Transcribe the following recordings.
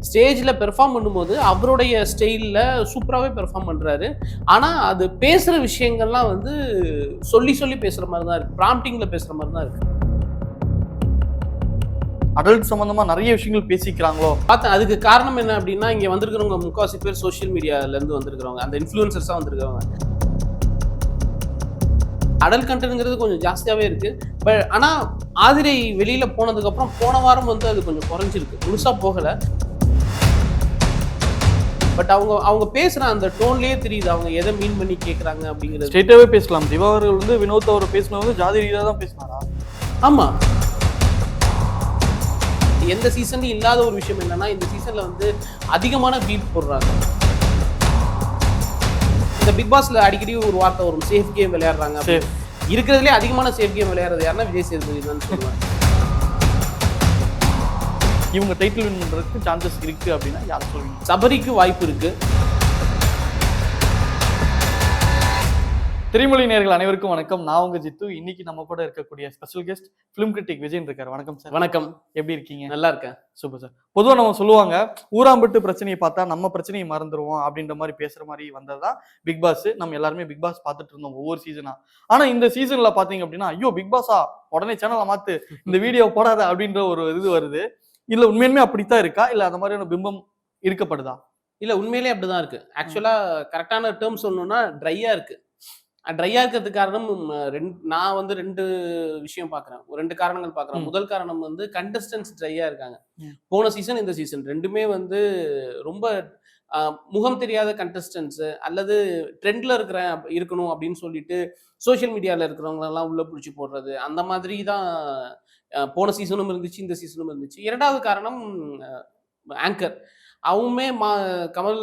ஸ்டேஜ்ல பெர்ஃபார்ம் பண்ணும்போது அவருடைய ஸ்டைல்ல சூப்பராகவே பெர்ஃபார்ம் பண்றாரு. ஆனா அது பேசுற விஷயங்கள்லாம் வந்து சொல்லி சொல்லி பேசுற மாதிரி தான் இருக்கு. ப்ராம்ப்டிங்ல பேசுற மாதிரி தான் இருக்கு. அடல்ட் சம்பந்தமா நிறைய விஷயங்கள் பேசிக்கிறாங்களோ பார்த்தேன். அதுக்கு காரணம் என்ன அப்படின்னா, இங்க வந்திருக்கிறவங்க முக்காவாசி பேர் சோஷியல் மீடியால இருந்து வந்திருக்கிறவங்க, அந்த இன்ஃப்ளூயன்சர்ஸா வந்திருக்கிறவங்க. அடல்ட் கண்டென்ட்ங்கிறது கொஞ்சம் ஜாஸ்தியாவே இருக்கு. ஆனா ஆதிரை வெளியில போனதுக்கு அப்புறம் போன வாரம் வந்து அது கொஞ்சம் குறைஞ்சிருக்கு. முழுசா போகல. பட் அவங்க பேசுற அந்த டோன்லயே தெரியுது அவங்க எதை மீன் பண்ணி கேட்கறாங்க அப்படிங்கிறது. ஸ்ட்ரெயிட்டாவே பேசலாம். திவா அவர்கள் வந்து வினோத் அவர் பேசினது ஜாதி ரீதியா தான் பேசினாரா? ஆமா. எந்த சீசன்லயும் இல்லாத ஒரு விஷயம் என்னன்னா, இந்த சீசன்ல வந்து அதிகமான பீப் போடுறாங்க. இந்த பிக் பாஸ்ல அடிக்கடி ஒரு வார்த்தை வரும், சேஃப் கேம் விளையாடுறாங்க. இருக்கிறதுலே அதிகமான சேஃப் கேம் விளையாடுறது யாருன்னா விஜய் சேதுபதி தான் சொல்லுவாங்க. இவங்க டைட்டில் வின் பண்றதுக்கு சான்சஸ் இருக்கு அப்படின்னா யார் சொல்லுவீங்க? சபரிக்கு வாய்ப்பு இருக்கு. திரைமொழி நேயர்கள் அனைவருக்கும் வணக்கம். நான் உங்க ஜித்து. இன்னைக்கு நம்ம கூட இருக்கக்கூடிய special guest film critic Vijay இருக்காரு. வணக்கம் சார். வணக்கம். எப்படி இருக்கீங்க? நல்லா இருக்கேன். Super sir. பொதுவா நம்ம சொல்லுவாங்க, ஊராம்பட்டு பிரச்சனையை பார்த்தா நம்ம பிரச்சனையை மறந்துடுவோம் அப்படின்ற மாதிரி பேசுற மாதிரி வந்ததுதான் பிக் பாஸ். நம்ம எல்லாருமே பிக் பாஸ் பார்த்துட்டு இருந்தோம் ஒவ்வொரு சீசனா. ஆனா இந்த சீசன்ல பாத்தீங்க அப்படின்னா, ஐயோ பிக் பாஸா, உடனே சேனலை மாத்து, இந்த வீடியோ போடாத அப்படின்ற ஒரு இது வருது. இல்ல உண்மையுமே அப்படித்தான் இருக்கா, இல்ல அந்த மாதிரியான பிம்பம் இருக்கப்படுதா? இல்ல உண்மையிலே அப்படிதான் இருக்கு. ஆக்சுவலா கரெக்டான டேர்ம் சொல்லணும்னா ட்ரையா இருக்கு. ட்ரையா இருக்கிறதுக்கு காரணம் நான் வந்து 2 விஷயம் பார்க்குறேன். 2 காரணங்கள் பார்க்குறேன். முதல் காரணம் வந்து கண்டஸ்டன்ஸ் ட்ரையா இருக்காங்க. போன சீசன் இந்த சீசன் 2மே வந்து ரொம்ப முகம் தெரியாத கண்டஸ்டன்ஸ் அல்லது ட்ரெண்ட்ல இருக்கணும் அப்படின்னு சொல்லிட்டு சோஷியல் மீடியால இருக்கிறவங்களெல்லாம் உள்ள பிடிச்சி போடுறது, அந்த மாதிரி தான் போன சீசனும் இருந்துச்சு, இந்த சீசனும் இருந்துச்சு. 2வது காரணம் ஆங்கர். அவங்களுமே கமல்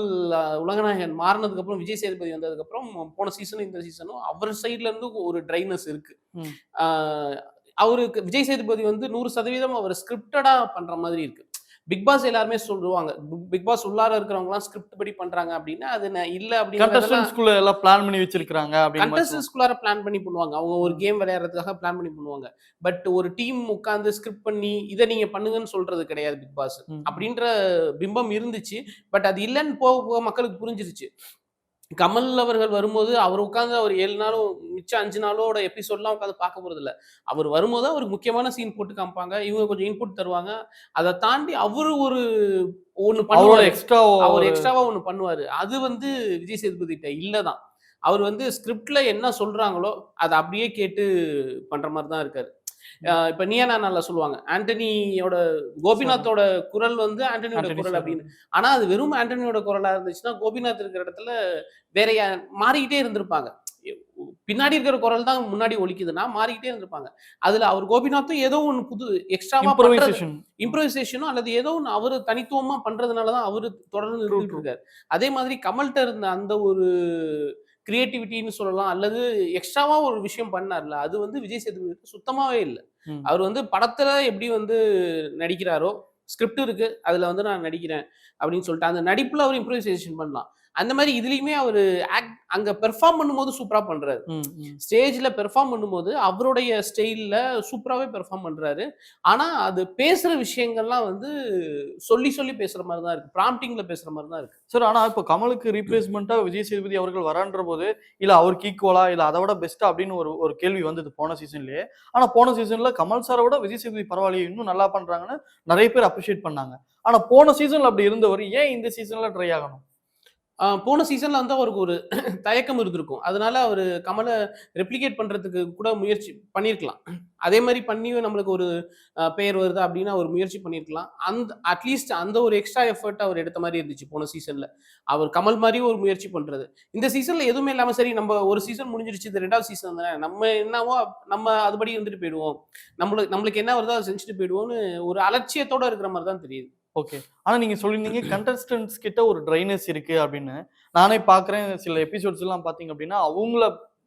உலகநாயகன் மாறினதுக்கு அப்புறம், விஜய் சேதுபதி வந்ததுக்கு அப்புறம் போன சீசனும் இந்த சீசனும் அவர் சைட்ல இருந்து ஒரு ட்ரைனஸ் இருக்கு. அவருக்கு விஜய் சேதுபதி வந்து 100% அவர் ஸ்கிரிப்டடா பண்ற மாதிரி இருக்கு. பிக் பாஸ் எல்லாருமே சொல்லுவாங்க, பிக் பாஸ் உள்ளார இருக்கிறவங்க எல்லாம் ஸ்கிரிப்ட் படி பண்றாங்க அப்படின்னா அது இல்ல அப்படின்னு எல்லாம் பிளான் பண்ணி வச்சிருக்காங்க. கண்டஸ்டன்ஸ்குள்ளார பிளான் பண்ணி பண்ணுவாங்க. அவங்க ஒரு கேம் விளையாடுறதுக்காக பிளான் பண்ணி பண்ணுவாங்க. பட் ஒரு டீம் உட்கார்ந்து ஸ்கிரிப்ட் பண்ணி இதை நீங்க பண்ணுங்கன்னு சொல்றது கிடையாது பிக் பாஸ் அப்படின்ற பிம்பம் இருந்துச்சு. பட் அது இல்லைன்னு போக போக மக்களுக்கு புரிஞ்சிருச்சு. கமல் அவர்கள் வரும்போது அவர் உட்காந்து அவர் 7 நாளும் மிச்சம் 5 நாளோட எபிசோட்லாம் உட்காந்து பார்க்க போறது இல்ல. அவர் வரும்போது அவருக்கு முக்கியமான சீன் போட்டு காமிப்பாங்க. இவங்க கொஞ்சம் இன்புட் தருவாங்க. அதை தாண்டி அவரு ஒண்ணு பண்ணுவாரு. அவர் எக்ஸ்ட்ராவா ஒண்ணு பண்ணுவாரு. அது வந்து விஜய் சேதுபதி கிட்ட இல்லதான். அவர் வந்து ஸ்கிரிப்ட்ல என்ன சொல்றாங்களோ அதை அப்படியே கேட்டு பண்ற மாதிரி தான் இருக்காரு. இப்ப நீயா நானால சொல்லுவாங்க, ஆண்டனியோட கோபிநாத்தோட குரல் வந்து ஆண்டனியோட குரல் அப்படின்னு. ஆனா அது வெறும் ஆண்டனியோட குரலா இருந்துச்சுன்னா கோபிநாத் இருக்கிற இடத்துல வேற மாறிக்கிட்டே இருந்திருப்பாங்க. பின்னாடி இருக்கிற குரல் தான் முன்னாடி ஒலிக்குதுன்னா மாறிக்கிட்டே இருந்திருப்பாங்க. அதுல அவர் கோபிநாத்தும் ஏதோ ஒண்ணு புது எக்ஸ்ட்ராவா இம்ப்ரோவைசேஷனும் அல்லது ஏதோ ஒண்ணு அவரு தனித்துவமா பண்றதுனாலதான் அவரு தொடர்ந்து இருந்துட்டு இருக்காரு. அதே மாதிரி கமல்கிட்ட இருந்த அந்த ஒரு கிரியேட்டிவிட்டின்னு சொல்லலாம், அல்லது எக்ஸ்ட்ராவா ஒரு விஷயம் பண்ணார்ல, அது வந்து விஜய் சேதுபதி சுத்தமாவே இல்லை. அவர் வந்து படத்துல எப்படி வந்து நடிக்கிறாரோ, ஸ்கிரிப்ட் இருக்கு, அதுல வந்து நான் நடிக்கிறேன் அப்படின்னு சொல்லிட்டு அந்த நடிப்புல அவர் இம்ப்ரோவைசேஷன் பண்ணலாம். அந்த மாதிரி இதுலயுமே அவரு அங்க பெர்ஃபார்ம் பண்ணும்போது சூப்பரா பண்றாரு. ஸ்டேஜ்ல பெர்ஃபார்ம் பண்ணும்போது அவருடைய ஸ்டைல்ல சூப்பராகவே பெர்ஃபார்ம் பண்றாரு. ஆனா அது பேசுற விஷயங்கள்லாம் வந்து சொல்லி சொல்லி பேசுற மாதிரி தான் இருக்கு. ப்ராம்ப்டிங்ல பேசுற மாதிரி தான் இருக்கு சார். ஆனா இப்போ கமலுக்கு ரீப்ளேஸ்மெண்டா விஜய் சேதுபதி அவர்கள் வரான்ற போது, இல்ல அவருக்கு ஈக்குவலா இல்ல அதை விட பெஸ்டா அப்படின்னு ஒரு கேள்வி வந்தது போன சீசன்லயே. ஆனா போன சீசன்ல கமல் சாரை விட விஜய் சேதுபதி பரவாயில்லையே, இன்னும் நல்லா பண்றாங்கன்னு நிறைய பேர் அப்ரிஷியேட் பண்ணாங்க. ஆனா போன சீசன்ல அப்படி இருந்தவர் ஏன் இந்த சீசன்ல ட்ரை ஆகணும்? போன சீசன்ல வந்து அவருக்கு ஒரு தயக்கம் இருந்திருக்கும். அதனால அவரு கமலை ரெப்ளிகேட் பண்றதுக்கு கூட முயற்சி பண்ணியிருக்கலாம். அதே மாதிரி பண்ணியும் நம்மளுக்கு ஒரு பெயர் வருது அப்படின்னு அவர் முயற்சி பண்ணியிருக்கலாம். அட்லீஸ்ட் அந்த ஒரு எக்ஸ்ட்ரா எஃபர்ட் அவர் எடுத்த மாதிரி இருந்துச்சு போன சீசன்ல. அவர் கமல் மாதிரி ஒரு முயற்சி பண்றது. இந்த சீசன்ல எதுவுமே இல்லாம சரி நம்ம ஒரு சீசன் முடிஞ்சிருச்சு, இது 2வது சீசன் தானே, நம்ம என்னவோ நம்ம அதுபடி இருந்துட்டு போயிடுவோம், நம்மளுக்கு என்ன வருதோ அதை செஞ்சுட்டு போயிடுவோம்னு ஒரு அலட்சியத்தோட இருக்கிற மாதிரி தான் தெரியுது. ஓகே. ஆனா நீங்க சொல்லிருந்தீங்க கண்டஸ்டன்ஸ் கிட்ட ஒரு ட்ரைனஸ் இருக்கு அப்படின்னு. நானே பாக்குறேன், சில எபிசோட்ஸ் எல்லாம் பாத்தீங்க அப்படின்னா அவங்கள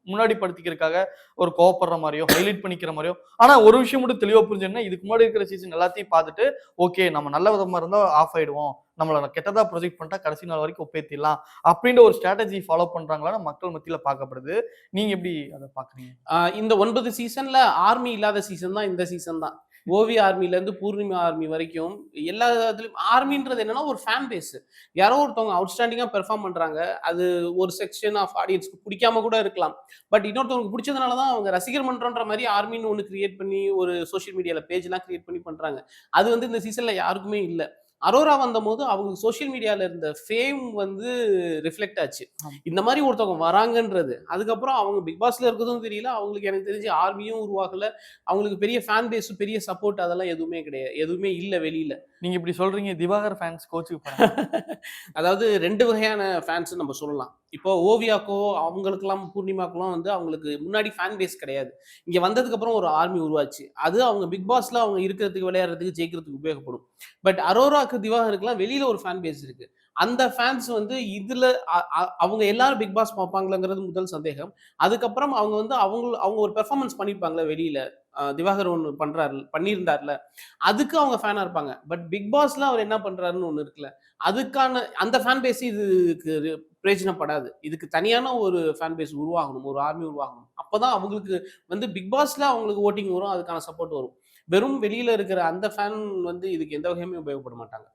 முன்னாடி படுத்திக்கிறதுக்காக ஒரு கோவப்படுற மாதிரியோ ஹைலைட் பண்ணிக்கிற மாதிரியோ. ஆனா ஒரு விஷயம் மட்டும் தெளிவா புரிஞ்சுன்னா, இதுக்கு முன்னாடி இருக்கிற சீசன் எல்லாத்தையும் பார்த்துட்டு ஓகே நம்ம நல்ல விதமா இருந்தா ஆஃப் ஆயிடுவோம், நம்மள கெட்டதா ப்ரொஜெக்ட் பண்ணிட்டா கடைசி நாள் வரைக்கும் ஒப்பேத்திடலாம் அப்படின்ற ஒரு ஸ்ட்ராட்டஜி ஃபாலோ பண்றாங்களான்னு மக்கள் மத்தியில பார்க்கப்படுது. நீங்க எப்படி அதை பாக்குறீங்க? இந்த 9 சீசன்ல ஆர்மி இல்லாத சீசன் தான் இந்த சீசன் தான். ஓவி ஆர்மிலேருந்து பூர்ணிமா ஆர்மி வரைக்கும் எல்லா இதுலயும் ஆர்மின்றது என்னன்னா ஒரு ஃபேன் பேஸ். யாரோ ஒருத்தவங்க அவுட்ஸ்டாண்டிங்கா பெர்ஃபார்ம் பண்றாங்க. அது ஒரு செக்ஷன் ஆஃப் ஆடியன்ஸ்க்கு பிடிக்காம கூட இருக்கலாம். பட் இன்னொருத்தவங்களுக்கு பிடிச்சதுனால தான் அவங்க ரசிகர் மன்றம்ன்ற மாரி ஆர்மின்னு ஒண்ணு கிரியேட் பண்ணி ஒரு சோசியல் மீடியால பேஜ்லாம் கிரியேட் பண்ணி பண்றாங்க. அது வந்து இந்த சீசன்ல யாருக்குமே இல்ல. அரோரா வந்தபோது அவங்களுக்கு சோசியல் மீடியால இருந்த ஃபேம் வந்து ரிஃப்ளெக்ட் ஆச்சு. ஆமா. இந்த மாரி ஒருத்தவங்க வராங்கன்றது. அதுக்கப்புறம் அவங்க பிக் பாஸ்ல இருக்கிறதும் தெரியல. அவங்களுக்கு எனக்கு தெரிஞ்சு ஆர்மியும் உருவாகல. அவங்களுக்கு பெரிய ஃபேன் பேஸ், பெரிய சப்போர்ட் அதெல்லாம் எதுவுமே கிடையாது. எதுவுமே இல்ல வெளியில. நீங்க இப்படி சொல்றீங்க, திவாகர் ஃபேன்ஸ் கோச்சுக்கு போறாங்க. அதாவது 2 வகையான ஃபேன்ஸ் நம்ம சொல்லலாம். இப்போ ஓவியாக்கோ, அவங்களுக்கெல்லாம் பூர்ணிமாக்கெல்லாம் வந்து அவங்களுக்கு முன்னாடி ஃபேன் பேஸ் கிடையாது. இங்க வந்ததுக்கப்புறம் ஒரு ஆர்மி உருவாச்சு. அது அவங்க பிக் பாஸ்ல அவங்க இருக்கிறதுக்கு, விளையாடுறதுக்கு, ஜெயிக்கிறதுக்கு உபயோகப்படும். பட் அரோராக்கு, திவாகருக்குலாம் வெளியில ஒரு ஃபேன் பேஸ் இருக்கு. அந்த ஃபேன்ஸ் வந்து இதுல அ அ அவங்க எல்லாரும் பிக் பாஸ் பார்ப்பாங்களாங்கிறது முதல் சந்தேகம். அதுக்கப்புறம் அவங்க வந்து அவங்க ஒரு பெர்ஃபார்மன்ஸ் பண்ணியிருப்பாங்கல்ல வெளியில. திவாகர் ஒண்ணு பண்ணியிருந்தார்ல. அதுக்கு அவங்க ஃபேனா இருப்பாங்க. பட் பிக் பாஸ்ல அவர் என்ன பண்றாருன்னு ஒண்ணு இருக்குல்ல. அதுக்கான அந்த ஃபேன் பேஸ் இதுக்கு பிரயோஜனப்படாது. இதுக்கு தனியான ஒரு ஃபேன் பேஸ் உருவாகணும். ஒரு ஆர்மி உருவாகணும். அப்பதான் அவங்களுக்கு வந்து பிக் பாஸ்ல அவங்களுக்கு வோட்டிங் வரும். அதுக்கான சப்போர்ட் வரும். வெறும் வெளியில இருக்கிற அந்த ஃபேன் வந்து இதுக்கு எந்த வகையுமே உபயோகப்பட மாட்டாங்க.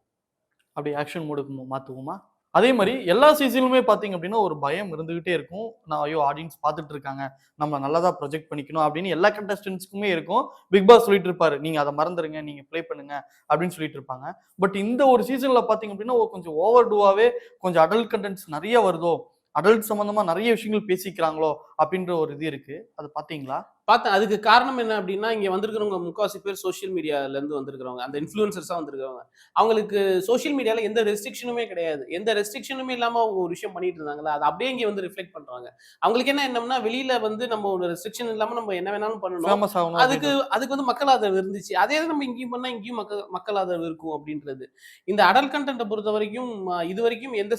அப்படி ஆக்ஷன் மோடுக்கு மாத்துவோமா? அதே மாரி எல்லா சீசன்லுமே பார்த்தீங்க அப்படின்னா, ஒரு பயம் இருந்துகிட்டே இருக்கும். ஐயோ! ஆடியன்ஸ் பார்த்துட்டு இருக்காங்க. நம்ம நல்லதா ப்ரொஜெக்ட் பண்ணிக்கணும் அப்படின்னு எல்லா கண்டஸ்டன்ட்ஸ்க்குமே இருக்கும். பிக் பாஸ் சொல்லிட்டு இருப்பாரு. நீங்க அத மறந்துருங்க. நீங்க ப்ளே பண்ணுங்க அப்படின்னு சொல்லிட்டு இருப்பாங்க. பட் இந்த ஒரு சீசன்ல பார்த்தீங்க அப்படின்னா, கொஞ்சம் ஓவர் டூவாவே கொஞ்சம் அடல்ட் கன்டென்ட்ஸ் நெறைய வருதோ! அடல்ட் சம்மந்தமா நெறைய விஷயங்கள் பேசிக்கிறாங்களோ! அப்படின்ற ஒரு இது இருக்கு. அத பார்த்தீங்களா? பார்த்தேன். அதுக்கு காரணம் என்ன அப்டின்னா, இங்க வந்திருக்கிறவங்க முக்காவாசி பேர் சோசியல் மீடியாலருந்து வந்திருக்கிறவங்க. அந்த இன்ஃப்ளூயன்சர்ஸா வந்திருக்கிறவங்க. அவங்களுக்கு சோசியல் மீடியால எந்த ரெஸ்ட்ரிக்ஷனுமே கிடையாது. எந்த ரெஸ்ட்ரிக்ஷனுமே இல்லாம அவங்க ஒரு விஷயம் பண்ணிட்டு இருந்தாங்கல்ல, அத அப்டியே இங்க வந்து ரிஃப்ளெக்ட் பண்றாங்க. அவங்களுக்கு என்ன எண்ணம்னா, வெளியில வந்து நம்ம ஒரு ரெஸ்ட்ரிக்ஷன் இல்லாம நம்ம என்ன வேணாலும் பண்ணணும். ஃபேமஸ் ஆகணும் அதுக்கு அப்படின்றது. அதுக்கு வந்து மக்கள் ஆதரவு இருந்துச்சு. அதே தான் நம்ம இங்கேயும் பண்ணா இங்கேயும் மக்கள் ஆதரவு இருக்கும் அப்டின்றது. இந்த அடல்ட் கன்டென்ட்ட பொறுத்தவரைக்கும் இதுவரைக்கும் எந்த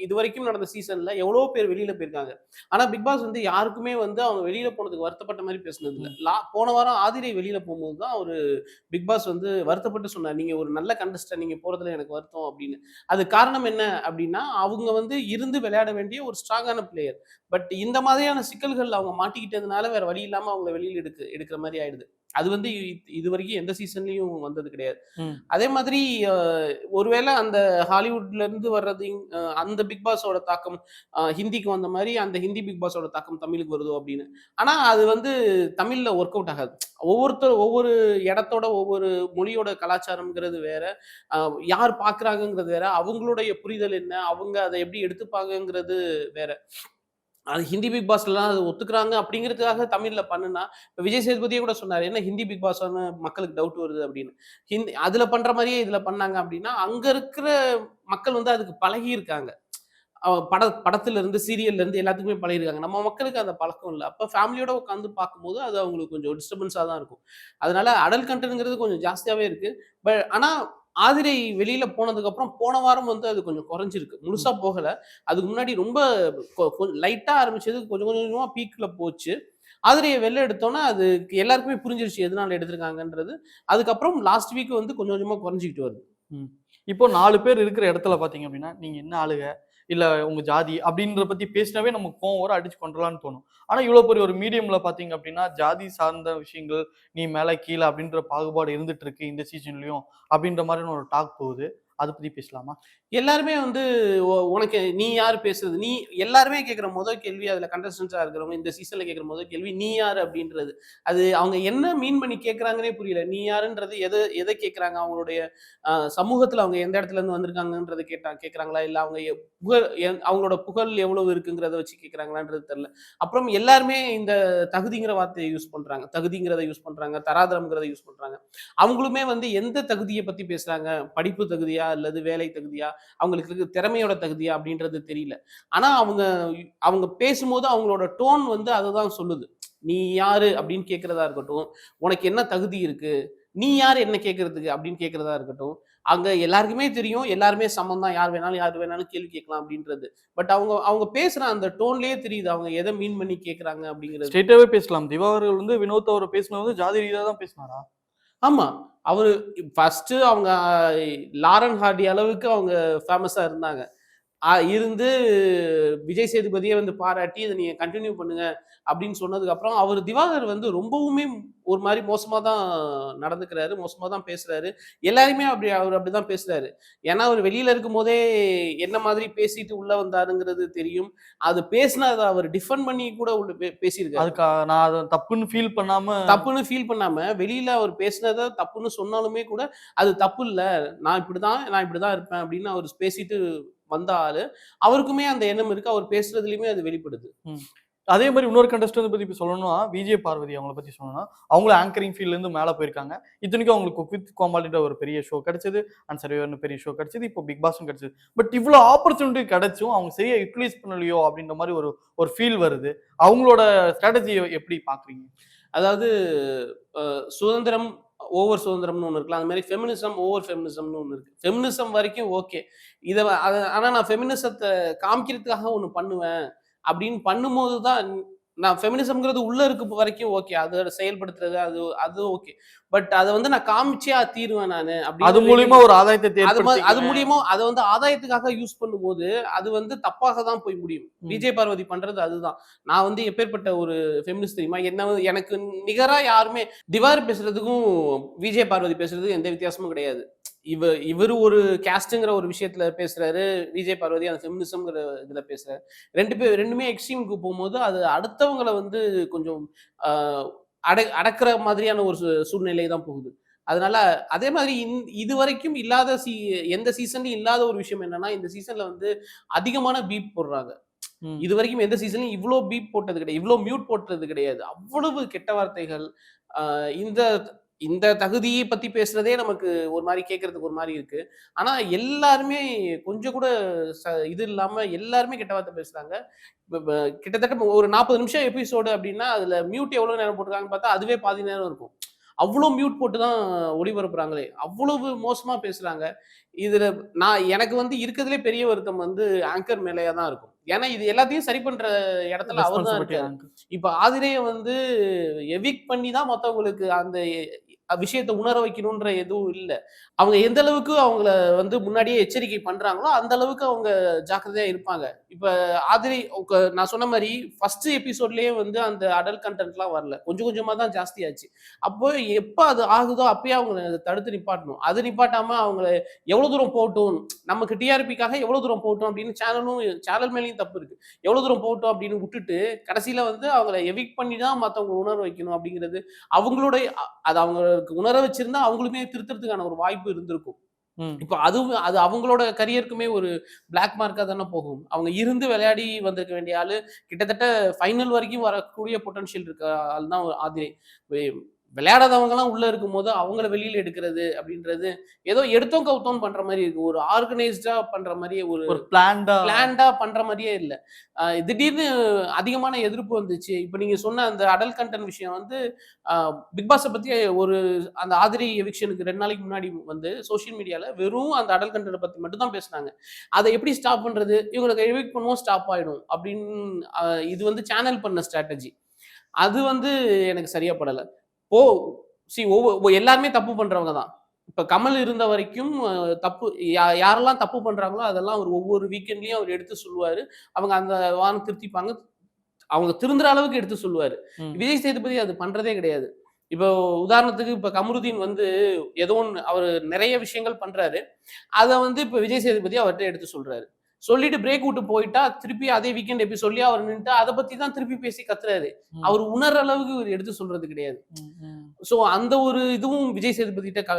இதுவரைக்கும் நடந்த சீசன்ல எவ்வளவோ பேர் வெளியில போயிருக்காங்க. ஆனா பிக் பாஸ் வந்து யாருக்குமே வந்து அவங்க வெளியில போனதுக்கு வருத்தப்பட்ட மாரி பேசுனது இல்ல. ம். போன வாரம் ஆதிரை வெளியில போம்போது தான் அவரு பிக் பாஸ் வந்து வருத்தப்பட்டு சொன்னார். "நீங்க ஒரு நல்ல கண்டஸ்டன்ட் நீங்க போறதுல எனக்கு வருத்தம்" அப்படின்னு. அதுக்கு காரணம் என்ன அப்படின்னா, அவங்க வந்து இருந்து விளையாட வேண்டிய ஒரு ஸ்ட்ராங்கான பிளேயர். பட் இந்த மாதிரியான சிக்கல்கள்ல அவங்க மாட்டிக்கிட்டதுனால வேற வழி இல்லாம அவங்கள வெளியில எடுக்கிற மாரி ஆயிடுது. அது வந்து இதுவரைக்கும் எந்த சீசன்லயும் வந்தது கிடையாது. ம். அதே மாதிரி அ ஒருவேள அந்த ஹாலிவுட்ல இருந்து வர்றது அந்த பிக் பாஸோட தாக்கம் ஹிந்திக்கு வந்த மாரி அந்த ஹிந்தி பிக் பாஸோட தாக்கம் தமிழுக்கு வருதோ அப்படின்னு. ஆனா அது வந்து தமிழ்ல ஒர்க் அவுட் ஆகாது. ஒவ்வொரு இடத்தோட ஒவ்வொரு மொழியோட கலாச்சாரம்ங்கிறது வேற. அ யார் பார்க்குறாங்கங்கிறது வேற. அவங்களுடைய புரிதல் என்ன? அவங்க அத எப்படி எடுத்துப்பாங்கங்கிறது வேற. அது ஹிந்தி பிக் பாஸ்லலாம் அது ஒத்துக்குறாங்க அப்படிங்கிறதுக்காக தமிழ்ல பண்ணுனா, இப்ப விஜய் சேதுபதியே கூட சொன்னாரு. என்ன ஹிந்தி பிக் பாஸ்ன்னு மக்களுக்கு டவுட் வருது அப்படின்னு. அதுல பண்ற மாரியே இதுல பண்ணாங்க அப்படின்னா, அங்க இருக்கிற மக்கள் வந்து அதுக்கு பழகியிருக்காங்க. படத்துல இருந்து, சீரியல்ல இருந்து எல்லாத்துக்குமே பழகியிருக்காங்க. நம்ம மக்களுக்கு அந்த பழக்கம் இல்ல. அப்ப ஃபேமிலியோட உட்கார்ந்து பார்க்கும்போது, அது அவங்களுக்கு கொஞ்சம் டிஸ்டர்பன்ஸா தான் இருக்கும். அதனால அடல்ட் கன்டென்ட்ங்கிறது கொஞ்சம் ஜாஸ்தியாவே இருக்கு. ஆனா ஆதிரை வெளியில போனதுக்கப்புறம் போன வாரம் வந்து அது கொஞ்சம் குறைஞ்சிருக்கு. ம். முழுசா போகல. அதுக்கு முன்னாடி ரொம்ப லைட்டா ஆரம்பிச்சது கொஞ்சம் கொஞ்சமா பீக்ல போச்சு. ஆதிரைய வெளில எடுத்தோனே, அது எல்லாருக்குமே புரிஞ்சிருச்சு எதனால எடுத்திருக்காங்கன்றது. அதுக்கப்புறம் லாஸ்ட் வீக் வந்து கொஞ்சம் கொஞ்சமா குறைஞ்சுகிட்டு வருது. ம். இப்போ 4 பேர் இருக்கிற இடத்துல பார்த்தீங்க அப்படின்னா, நீங்க என்ன ஆளுக? இல்ல உங்க ஜாதி அப்படின்றத பத்தி பேசினாவே நமக்கு கோவம் வரும். அடிச்சு கொன்றலாம்ன்னு தோணும். ஆனா இவ்வளோ பெரிய ஒரு மீடியம்ல பார்த்தீங்க அப்படின்னா, ஜாதி சார்ந்த விஷயங்கள், நீ மேல கீழ அப்படின்ற பாகுபாடு இருந்துட்டு இருக்கு இந்த சீசன்லயும் அப்படின்ற மாதிரியான ஒரு டாக் போகுது. அத பத்தி பேசலாமா? எல்லாருமே வந்து உனக்கு நீ யாரு பேசுறது? எல்லாருமே கேட்கிற முதல் கேள்வி அதுல கண்டஸ்டன்ட்ஸா இருக்கிறவங்க இந்த சீசன்ல கேட்கிற முதல் கேள்வி, "நீ யாரு?" அப்படின்றது. அது அவங்க என்ன மீன் பண்ணி கேட்கறாங்கன்னே புரியல. நீ யாருன்றது எத கேட்கறாங்க? அவங்களுடைய சமூகத்துல அவங்க எந்த இடத்துல இருந்து வந்திருக்காங்கன்றத கேட்கறாங்களா? இல்ல அவங்க அவங்களோட புகழ் எவ்வளவு இருக்குங்கிறத வச்சு கேட்கறாங்களான்றது தெரியல. அப்புறம் எல்லாருமே இந்த தகுதிங்கிற வார்த்தைய யூஸ் பண்றாங்க. தகுதிங்கிறத யூஸ் பண்றாங்க. தராதரம்ங்கிறத யூஸ் பண்றாங்க. அவங்களுமே வந்து எந்த தகுதிய பத்தி பேசுறாங்க? படிப்பு தகுதியா? அல்லது வேலை தகுதியா? அவங்களுக்கு இருக்க திறமையோட தகுதியா? அப்படின்றது தெரியல. ஆனா அவங்க அவங்க பேசும்போது அவங்களோட டோன் வந்து அததான் சொல்லுது. "நீ யாரு?" அப்படின்னு கேட்கிறதா இருக்கட்டும். "உனக்கு என்ன தகுதி இருக்கு? நீ யாரு என்ன கேட்கறதுக்கு?" அப்படின்னு கேட்கிறதா இருக்கட்டும். அங்க எல்லாருக்குமே தெரியும். எல்லாருமே சமம் தான். யார் வேணாலும் கேள்வி கேட்கலாம் அப்படின்றது. பட் அவங்க அவங்க பேசுற அந்த டோன்லயே தெரியுது. அவங்க எத மீன் பண்ணி கேட்கறாங்க அப்படிங்கிறது. ஸ்ட்ரெயிட்டாவே பேசலாம். திவா அவர்கள் வந்து வினோத் அவர பேசினது வந்து ஜாதி ரீதியா தான் பேசினாரா? ஆமா. அவரு ஃபர்ஸ்ட்டு அவங்க லாரன் ஹார்டி அளவுக்கு அவங்க ஃபேமஸா இருந்தாங்க. இருந்து விஜய் சேதுபதியே வந்து பாராட்டி இதை நீங்க கண்டினியூ பண்ணுங்க அப்படின்னு சொன்னதுக்கு அப்புறம் அவர் திவாகர் வந்து ரொம்பவுமே ஒரு மாதிரி மோசமா தான் நடந்துக்கிறாரு, மோசமா தான் பேசுறாரு. எல்லாருமே அவர் அப்படிதான் பேசுறாரு. ஏன்னா அவர் வெளியில இருக்கும் போதே என்ன மாதிரி பேசிட்டு உள்ள வந்தாருங்கிறது தெரியும். அது பேசினா அதை அவர் டிஃபெண்ட் பண்ணி கூட உள்ள பேசியிருக்காரு. அதுக்கு நான் அதை தப்புன்னு ஃபீல் பண்ணாம தப்புன்னு ஃபீல் பண்ணாம வெளியில அவர் பேசினதை தப்புன்னு சொன்னாலுமே கூட அது தப்பு இல்ல, நான் இப்படிதான் இருப்பேன் அப்படின்னு அவர் பேசிட்டு வந்த ஆளு. அவருக்குமே அந்த எண்ணம் இருக்கு. அவர் பேசுறதுலயுமே அது வெளிப்படுது. அதே மாதிரி இன்னொரு கண்டஸ்டன்ட் பத்தி இப்ப சொல்லணும்னா விஜய் பார்வதி அவங்கள பத்தி சொல்லணும்னா அவங்களும் ஆங்கரிங் ஃபீல்ட்ல இருந்து மேல போயிருக்காங்க. இத்தனைக்கும் அவங்களுக்கு குக் வித் கோமாளின்ற ஒரு பெரிய ஷோ கிடைச்சது, அண்ட் சர்வேர்னு பெரிய ஷோ கிடைச்சது, இப்போ பிக் பாஸும் கிடைச்சது. பட் இவ்வளவு ஆப்பர்ச்சுனிட்டி கிடைச்சும் அவங்க சரியா யூட்டிலைஸ் பண்ணலையோ அப்படின்ற மாதிரி ஒரு ஒரு ஃபீல் வருது. அவங்களோட ஸ்ட்ராட்டஜி எப்படி பாக்குறீங்க? அதாவது சுதந்திரம் ஓவர் சுதந்திரம்னு ஒன்று இருக்கலாம். அந்த மாதிரி ஃபெமினிசம் ஓவர் ஃபெமினிசம்னு ஒன்று இருக்கு. ஃபெமினிசம் வரைக்கும் ஓகே. ஆனா நான் ஃபெமினிசத்தை காமிக்கிறதுக்காக ஒன்று பண்ணுவேன் அப்படின்னு பண்ணும்போது தான் நான் ஃபெமினிசம்ங்கிறது உள்ள இருக்கு வரைக்கும் ஓகே. அதை செயல்படுத்துறது அது ஓகே. பட் அதை வந்து நான் காமிச்சே தீருவேன் நானு. அது மூலியமா ஒரு ஆதாயத்தை அது மூலியமா அதை வந்து ஆதாயத்துக்காக யூஸ் பண்ணும்போது அது வந்து தப்பாக தான் போய் முடியும். விஜய் பார்வதி பண்றது அதுதான். நான் வந்து எப்பேற்பட்ட ஒரு ஃபெமினிஸ்ட் தெரியுமா? எனக்கு நிகரா யாருமே திவார் பேசுறதுக்கும் விஜய் பார்வதி பேசுறதுக்கும் எந்த வித்தியாசமும் கிடையாது. இவர் ஒரு கேஸ்ட்ங்கிற ஒரு விஷயத்துல பேசுறாரு, விஜய் பார்வதி அந்த ஃபெமினிசம்ங்கிற இதுல பேசுறாரு. ரெண்டுமே எக்ஸ்ட்ரீமுக்கு போகும்போது அது அடுத்தவங்களை வந்து கொஞ்சம் அடக்குற மாதிரியான ஒரு சூழ்நிலை தான் போகுது. அதனால அதே மாதிரி இது வரைக்கும் இல்லாத எந்த சீசன்லயும் இல்லாத ஒரு விஷயம் என்னன்னா, இந்த சீசன்ல வந்து அதிகமான பீப் போடுறாங்க. இது வரைக்கும் எந்த சீசன்லயும் இவ்வளோ பீப் போட்டது கிடையாது, இவ்வளோ மியூட் போட்டது கிடையாது. அவ்வளவு கெட்ட வார்த்தைகள். இந்த இந்த தகுதியை பத்தி பேசுறதே நமக்கு ஒரு மாதிரி கேட்கறதுக்கு ஒரு மாதிரி இருக்கு. ஆனா எல்லாருமே கொஞ்சம் கூட இது இல்லாம எல்லாருமே கெட்ட வார்த்தை பேசுறாங்க. கிட்டத்தட்ட ஒரு 40 நிமிஷம் எபிசோடு அப்படின்னா அதுல மியூட் எவ்வளவு நேரம் போட்டிருக்காங்கன்னு பார்த்தா அதுவே பாதி நேரம் இருக்கும். அவ்வளோ மியூட் போட்டு தான் ஒளிபரப்புறாங்களே. அவ்வளவு மோசமா பேசுறாங்க. இதுல எனக்கு வந்து இருக்கிறதுலே பெரிய வருத்தம் வந்து ஆங்கர் மேலேயே தான் இருக்கும். ஏன்னா இது எல்லாத்தையும் சரி பண்ற இடத்துல அவர் தான் இருக்காரு. இப்ப ஆதிரைய வந்து எவிக்ட் பண்ணி தான் மத்தவங்களுக்கு அந்த விஷயத்தை உணர வைக்கணும்ன்ற எதுவும் இல்ல. அவங்க எந்த அளவுக்கு அவங்கள வந்து முன்னாடியே எச்சரிக்கை பண்றாங்களோ அந்த அளவுக்கு அவங்க ஜாக்கிரதையா இருப்பாங்க. இப்ப ஆதிரை நான் சொன்ன மாதிரி ஃபர்ஸ்ட் எபிசோட்லயே வந்து அந்த அடல்ட் கண்டென்ட்லாம் வரல. கொஞ்சம் கொஞ்சமா தான் ஜாஸ்தியாச்சு. அப்போ எப்ப அது ஆகுதோ அப்பயே அவங்க தடுத்து நிப்பாட்டணும். அது நிப்பாட்டாம அவங்கள எவ்வளவு தூரம் போகட்டும், நமக்கு டிஆர்பிக்காக எவ்வளவு தூரம் போகட்டும் அப்படின்னு சேனல் மேலேயும் தப்பு இருக்கு. எவ்வளவு தூரம் போகட்டும் அப்படின்னு விட்டுட்டு கடைசியில வந்து அவங்கள எவிக்ட் பண்ணி தான் மத்தவங்க உணர வைக்கணும் அப்படிங்கிறது அவங்களுடைய அது அவங்களுக்கு உணர வச்சிருந்தா அவங்களுமே திருத்தறதுக்கான ஒரு வாய்ப்பு இருந்திருக்கும். இப்ப அது அவங்களோட கரியருக்குமே ஒரு பிளாக் மார்க்கா தானே போகும். அவங்க இருந்து விளையாடி வந்திருக்க வேண்டிய ஆளு கிட்டத்தட்ட ஃபைனல் வரைக்கும் வரக்கூடிய பொட்டன்ஷியல் இருக்க ஆள் தான் ஆதிரை. விளையாடாதவங்க எல்லாம் உள்ள இருக்கும்போது அவங்கள வெளியில எடுக்கிறது அப்படின்றது ஏதோ எடுத்தோம் கவுத்தோம் பண்ற மாதிரி இருக்கு. ஒரு ஆர்கனைஸ்டா பண்ற மாதிரியே ஒரு பிளான்டா பண்ற மாதிரியே இல்ல. திடீர்னு அதிகமான எதிர்ப்பு வந்துச்சு. இப்ப நீங்க சொன்ன அந்த அடல்ட் கண்டென்ட் விஷயம் வந்து பிக் பாஸை பத்தி அந்த ஆதிரி எவிக்ஷனுக்கு 2 நாளைக்கு முன்னாடி வந்து சோசியல் மீடியால வெறும் அந்த அடல்ட் கண்டென்ட் பத்தி மட்டும் தான் பேசினாங்க. அதை எப்படி ஸ்டாப் பண்றது, இவங்களுக்கு எவிக்ட் பண்ணுவோம் ஸ்டாப் ஆயிடும் அப்படின்னு இது வந்து சேனல் பண்ண ஸ்ட்ராட்டஜி. அது வந்து எனக்கு சரியா படல. ஓ எல்லாருமே தப்பு பண்றவங்க தான். இப்ப கமல் இருந்த வரைக்கும் தப்பு யாரெல்லாம் தப்பு பண்றாங்களோ அதெல்லாம் அவர் ஒவ்வொரு வீக்கெண்ட்லயும் அவர் எடுத்து சொல்லுவாரு. அவங்க அந்த வாரம் திருத்திப்பாங்க. அவங்க திருந்துற அளவுக்கு எடுத்து சொல்லுவாரு. விஜய் சேதுபதி அது பண்றதே கிடையாது. இப்போ உதாரணத்துக்கு இப்ப கமருதீன் வந்து ஏதோ ஒன்று அவர் நிறைய விஷயங்கள் பண்றாரு. அத வந்து இப்ப விஜய் சேதுபதி அவர்கிட்ட எடுத்து சொல்றாரு. சொல்லிட்டு பிரேக் விட்டு போயிட்டா திருப்பி அதே வீக்கெண்ட் எபிசோட்லயே அவர் நின்னுட்டு அதை பத்தி தான் திருப்பி பேசி கத்துறாரு. அவர் உணர்ற அளவுக்கு இவர் எடுத்து சொல்றது கிடையாது. சோ அந்த ஒரு இதுவும் விஜய் சேதுபதி கிட்ட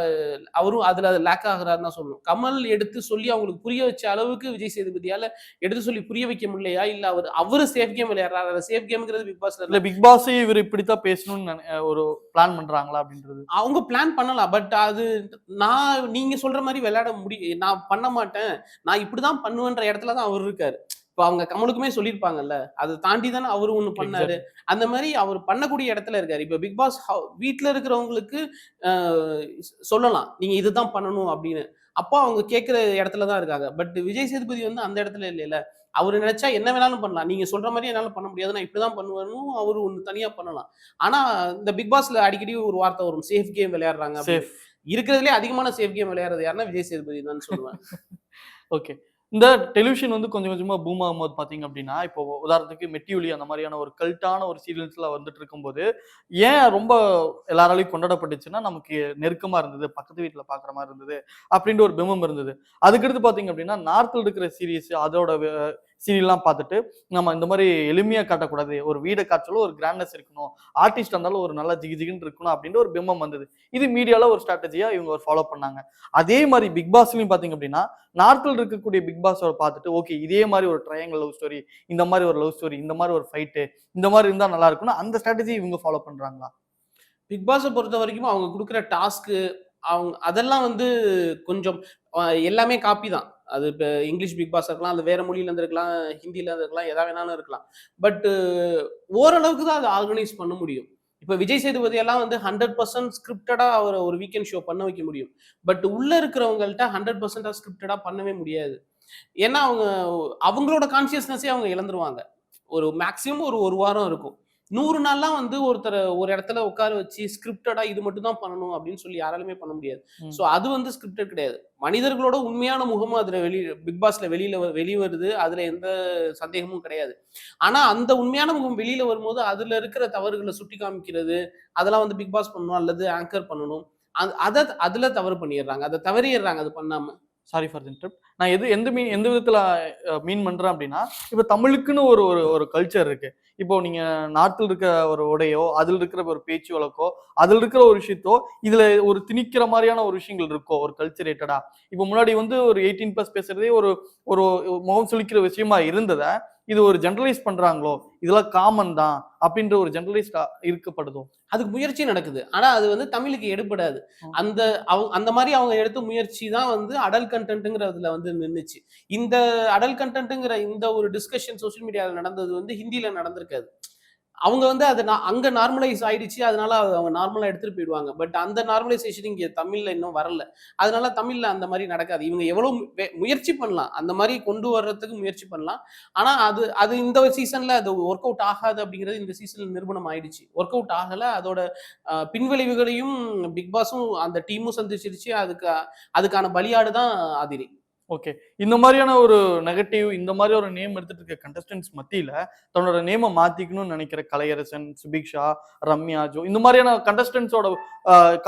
அவரும் அதுல லேக் ஆகுறாருன்னு தான் சொல்லணும். கமல் எடுத்து சொல்லி அவங்களுக்கு புரிய வச்ச அளவுக்கு விஜய் சேதுபதியால எடுத்து சொல்லி புரிய வைக்க முடியலையா, இல்ல அவரு சேஃப் கேம் விளையாடுறாரு. சேஃப் கேம்ங்கிறது பிக் பாஸ்ல இல்ல, பிக் பாஸ் இவர் இப்படித்தான் பேசணும்னு ஒரு பிளான் பண்றாங்களா அப்படின்றது அவங்க பிளான் பண்ணலாம். பட் அது நீங்க சொல்ற மாதிரி விளையாட முடியும். நான் பண்ண மாட்டேன், நான் இப்படிதான் பண்ணுவேன்ற இடத்துல தான் அவர் இருக்காரு. இப்ப அவங்க கமலுக்குமே சொல்லியிருப்பாங்கல்ல, அதை தாண்டி தானே அவரு ஒண்ணு பண்ணாரு. அந்த மாதிரி அவர் பண்ணக்கூடிய இடத்துல இருக்காரு. இப்ப பிக் பாஸ் வீட்டுல இருக்கிறவங்களுக்கு சொல்லலாம் நீங்க இதுதான் பண்ணணும் அப்படின்னு. அப்போ அவங்க கேட்கிற இடத்துல தான் இருக்காங்க. பட் விஜய் சேதுபதி வந்து அந்த இடத்துல இல்லைல்ல. அவரு நினைச்சா என்ன வேணாலும் பண்ணலாம். நீங்க சொல்ற மாதிரி என்னால பண்ண முடியாது, நான் இப்படிதான் பண்ணுவேன்னு அவரு ஒண்ணு தனியா பண்ணலாம். ஆனா இந்த பிக் பாஸ்ல அடிக்கடி ஒரு வார்த்தை வரும், சேஃப் கேம் விளையாடுறாங்க. இருக்கிறதுலே அதிகமான சேஃப் கேம் விளையாடுறது யாருன்னா விஜய் சேதுபதி தான் சொல்லுவேன். ஓகே. இந்த டெலிவிஷன் வந்து கொஞ்சம் கொஞ்சமா பூம் ஆகும்போது பாத்தீங்க அப்படின்னா, இப்போ உதாரணத்துக்கு மெட்டிஒலி அந்த மாதிரியான ஒரு கல்ட்டான ஒரு சீரியல்ஸ்ல வந்துட்டு இருக்கும்போது, ஏன் ரொம்ப எல்லாராலையும் கொண்டாடப்பட்டுச்சுன்னா, நமக்கு நெருக்கமா இருந்தது, பக்கத்து வீட்ல பாக்குற மாரி இருந்தது, அப்படின்ற ஒரு பிம்பம் இருந்தது. அதுக்கடுத்து பாத்தீங்க அப்படின்னா, நார்த்ல இருக்கிற சீரிஸ் அதோட சீரியல்லாம் பார்த்துட்டு, நம்ம இந்த மாரி எளிமையா காட்டக்கூடாது. ஒரு வீட காட்சாலும் ஒரு கிராண்ட்னஸ் இருக்கணும். ஆர்டிஸ்ட் இருந்தாலும் ஒரு நல்லா ஜிகு ஜிகுன்னு இருக்கணும் அப்படின்ற ஒரு பிம்பம் வந்தது. இது மீடியால ஒரு ஸ்ட்ராட்டஜியா இவங்க ஃபாலோ பண்ணாங்க. அதே மாரி பிக் பாஸ்லயும் பாத்தீங்க அப்படின்னா, நார்த்ல இருக்கக்கூடிய பிக் பாஸ பார்த்துட்டு, ஓகே இதே மாரி ஒரு ட்ரையாங்கிள் லவ் ஸ்டோரி, இந்த மாரி ஒரு லவ் ஸ்டோரி, இந்த மாரி ஒரு ஃபைட்டு, இந்த மாரி இருந்தா நல்லா இருக்கும்னு அந்த ஸ்ட்ராட்டஜி இவங்க ஃபாலோ பண்றாங்களா? பிக் பாஸ பொறுத்தவரைக்கும் அவங்க குடுக்குற டாஸ்க்கு, அதெல்லாம் வந்து கொஞ்சம் அ எல்லாமே காப்பி தான். அது இப்ப இங்கிலீஷ் பிக் பாஸா இருக்கலாம், அது வேற மொழியில இருந்திருக்கலாம், ஹிந்தில இருந்திருக்கலாம், எதா வேணாலும் இருக்கலாம். பட் ஓரளவுக்கு தான் அத ஆர்கனைஸ் பண்ண முடியும். இப்ப விஜய் சேதுபதி எல்லாம் வந்து 100% ஸ்கிரிப்டடா அவர ஒரு வீக்கெண்ட் ஷோ பண்ண வைக்க முடியும். பட் உள்ள இருக்கிறவங்கள்ட்ட 100% ஸ்கிரிப்டடா பண்ணவே முடியாது. ஏன்னா, அவங்களோட கான்ஷியஸ்னஸே அவங்க இழந்துருவாங்க. ஒரு மேக்ஸிமம் ஒரு 1 வாரம் இருக்கும். 100 நாள்லாம் வந்து ஒருத்தர ஒரு இடத்துல உட்கார வச்சு ஸ்கிரிப்டடா இது மட்டும் தான் பண்ணணும் அப்படின்னு சொல்லி யாராலுமே பண்ண முடியாது. ம். ஸோ அது வந்து ஸ்கிரிப்டட் கிடையாது. மனிதர்களோட உண்மையான முகமும் அதுல பிக் பாஸ்ல வெளிவருது. அதுல எந்த சந்தேகமும் கிடையாது. ஆனா அந்த உண்மையான முகம் வெளியில வரும்போது அதுல இருக்கிற தவறுகள சுட்டி காமிக்கிறது, அதெல்லாம் வந்து பிக் பாஸ் பண்ணணும் அல்லது ஆங்கர் பண்ணணும். அதுல தவறு பண்ணிர்றாங்க. அத தவறிர்றாங்க அது பண்ணாம. Sorry for the interrupt. நான் எந்த விதத்துல மீன் பண்றேன் அப்படின்னா, இப்ப தமிழுக்குன்னு ஒரு ஒரு ஒரு கல்ச்சர் இருக்கு. இப்போ நீங்க நார்த்ல இருக்க ஒரு உடையோ, அதுல இருக்கிற ஒரு பேச்சு வழக்கோ, அதுல இருக்கிற ஒரு விஷயத்தோ, இதுல ஒரு திணிக்கிற மாரியான ஒரு விஷயங்கள் இருக்கோ, ஒரு கல்ச்சரேட்டடா. இப்போ முன்னாடி வந்து ஒரு 18+ பேசுறதே ஒரு ஒரு முகம் சுளிக்கிற விஷயமா இருந்தத, இது ஒரு ஜெனரலைஸ் பண்றாங்களோ, இதெல்லாம் காமன் தான் அப்படின்ற ஒரு ஜெனரலைஸ்டா இருக்கப்படுதோ? அதுக்கு முயற்சி நடக்குது. ஆனா அது வந்து தமிழுக்கு எடுபடாது. ம். அந்த அந்த மாரி அவங்க எடுத்த முயற்சி தான் வந்து அடல்ட் கன்டென்ட்ங்கிறதுல வந்து நின்னுச்சு. இந்த அடல்ட் கன்டென்ட்ங்கிற இந்த ஒரு டிஸ்கஷன் சோசியல் மீடியால நடந்தது வந்து ஹிந்தில நடந்திருக்காது. அவங்க வந்து அத அங்க நார்மலைஸ் ஆயிடுச்சு. அதனால அவங்க நார்மலா எடுத்துட்டு போயிடுவாங்க. பட் அந்த நார்மலைசேஷன் இங்க தமிழ்ல இன்னும் வரல. அதனால தமிழ்ல அந்த மாரி நடக்காது. இவங்க எவ்வளவு முயற்சி பண்ணலாம். அந்த மாரி கொண்டு வர்றதுக்கு முயற்சி பண்ணலாம். ஆனா அது அது இந்த சீசன்ல அது ஒர்க் அவுட் ஆகாது அப்படிங்கிறது இந்த சீசன்ல நிரூபணம் ஆயிடுச்சு. ஒர்க் அவுட் ஆகல. அதோட பின்விளைவுகளையும் பிக் பாஸும் அந்த டீமும் சந்திச்சிருச்சு. அதுக்கான பலியாடு தான் அதிரி. ஓகே. இந்த மாரியான ஒரு நெகட்டிவ் இந்த மாரி ஒரு நேம் எடுத்துட்டு இருக்க கண்டஸ்டன்ட்ஸ் மத்தியில, தன்னோட நேம மாத்திக்கணும்னு நெனைக்கிற கலையரசன், சுபிக்ஷா, ரம்யா, ஜோ இந்த மாரியான கண்டஸ்டன்ட்ஸோட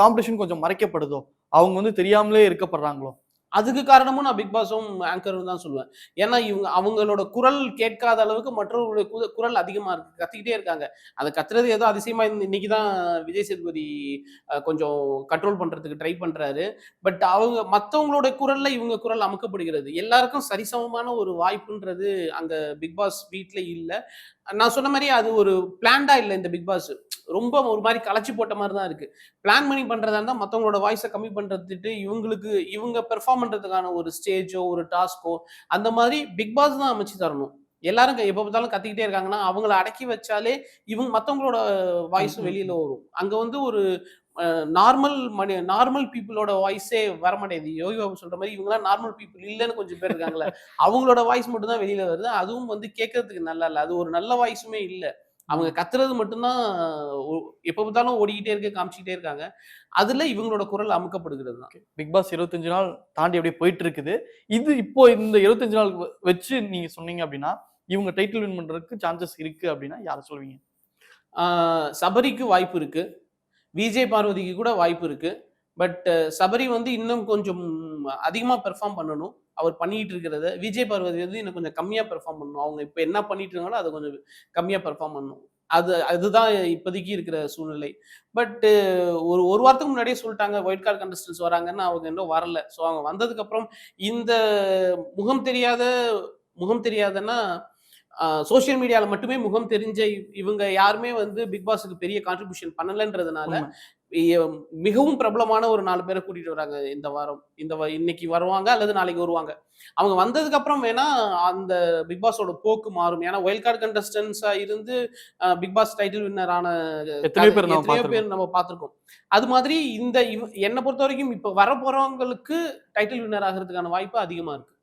காம்படிஷன் கொஞ்சம் மறைக்கப்படுதோ? அவங்க வந்து தெரியாமலே இருக்கப்படுறாங்களோ? அதுக்கு காரணமும் நான் பிக் பாஸும் ஆங்கரும் தான் சொல்லுவேன். ஏன்னா அவங்களோட குரல் கேட்காத அளவுக்கு மற்றவர்களுடைய குரல் அதிகமா இருக்கு. கத்திக்கிட்டே இருக்காங்க. அது கத்துறது ஏதோ அதிசயமா இன்னைக்கு தான் விஜய் சேதுபதி கொஞ்சம் கண்ட்ரோல் பண்றதுக்கு ட்ரை பண்றாரு. பட் மத்தவங்களோட குரல்ல இவங்க குரல் அமுக்கப்படுகிறது. எல்லாருக்கும் சரிசமமான ஒரு வாய்ப்புன்றது அங்க பிக் பாஸ் வீட்ல இல்ல. நான் சொன்ன மாரி அது ஒரு பிளான்டா இல்ல இந்த பிக் பாஸ். ரொம்ப ஒரு மாரி கலச்சு போட்ட மாரி தான் இருக்கு. பிளான் பண்ணி பண்றதா இருந்தா மத்தவங்களோட வாய்ஸ கம்மி பண்றதுட்டு இவங்க பெர்ஃபார்ம் பண்றதுக்கான ஒரு ஸ்டேஜோ, ஒரு டாஸ்க்கோ அந்த மாதிரி பிக் பாஸ் தான் அமைச்சு தரணும். எல்லாரும் எப்ப பார்த்தாலும் கத்திக்கிட்டே இருக்காங்கன்னா, அவங்கள அடக்கி வச்சாலே மத்தவங்களோட ம், வாய்ஸும் ம், வெளியில ம். வரும். அங்க வந்து ஒரு நார்மல் பீப்பிளோட வாய்ஸே வரமாட்டேங்குது. யோகி பாபு சொல்ற மாரி இவங்கலாம் நார்மல் பீப்பிள் இல்லன்னு கொஞ்சம் பேர் இருக்காங்கல்ல. அவங்களோட வாய்ஸ் மட்டும் தான் வெளியில வருது. அதுவும் வந்து கேட்கறதுக்கு நல்லா இல்ல. அது ஒரு நல்ல வாய்ஸுமே இல்ல. அவங்க ம். கத்துறது மட்டும் தான் ஒ எப்ப பார்த்தாலும் ஓடிக்கிட்டே இருக்கு, காமிச்சுக்கிட்டே இருக்காங்க. அதுல இவங்களோட குரல் அமுக்கப்படுகிறது தான். பிக் பாஸ் 25 நாள் தாண்டி அப்படியே போயிட்டு இருக்குது. இது இப்போ இந்த 25 நாள் வச்சு நீங்க சொன்னீங்க அப்படின்னா, இவங்க டைட்டில் வின் பண்றதுக்கு சான்சஸ் இருக்கு அப்படின்னா யார சொல்லுவீங்க? ஆ சபரிக்கு வாய்ப்பு இருக்கு. விஜய் பார்வதிக்கு கூட வாய்ப்பு இருக்கு. பட் சபரி வந்து இன்னும் கொஞ்சம் அதிகமா பெர்ஃபார்ம் பண்ணணும். அவர் பண்ணிட்டு இருக்கிறத. விஜய் பார்வதி வந்து இன்னும் கொஞ்சம் கம்மியா பெர்ஃபார்ம் பண்ணணும். அவங்க இப்ப என்ன பண்ணிட்டு இருக்காங்களோ, அத கொஞ்சம் கம்மியா பெர்ஃபார்ம் பண்ணணும். அதுதான் இப்போதைக்கு இருக்கிற சூழ்நிலை. பட் ஒரு வாரத்துக்கு முன்னாடியே சொல்ட்டாங்க, ஒயில்ட் கார்ட் கண்டஸ்டன்ட்ஸ் வராங்கன்னு. அவங்க இன்னும் வரல. ஸோ அவங்க வந்ததுக்கு அப்புறம் இந்த முகம் தெரியாத முகம் தெரியாதன்னா, சோசியல் மீடியால மட்டுமே முகம் தெரிஞ்ச இவங்க யாருமே வந்து பிக் பாஸ்க்கு பெரிய கான்ட்ரிபியூஷன் பண்ணலன்றதுனால, உண்ம. எ மிகவும் பிரபலமான ஒரு 4 பேர கூட்டிட்டு வராங்க இந்த வாரம். இன்னைக்கு வருவாங்க அல்லது நாளைக்கு வருவாங்க. அவங்க வந்ததுக்கு அப்புறம் வேணா அந்த பிக் பாஸோட போக்கு மாறும். ஏன்னா ஒயில்ட் கார்ட் கண்டஸ்டன்ட்ஸா இருந்து பிக் பாஸ் டைட்டில் வின்னர் ஆன எத்தனையோ பேர் நம்ம எத்தனையோ பார்த்திருக்கோம். பேர் நம்ம பார்த்திருக்கோம். அது மாதிரி என்ன பொறுத்தவரைக்கும் இப்ப வரப்போறவங்களுக்கு டைட்டில் வின்னர் ஆகுறதுக்கான வாய்ப்பு அதிகமா இருக்கு.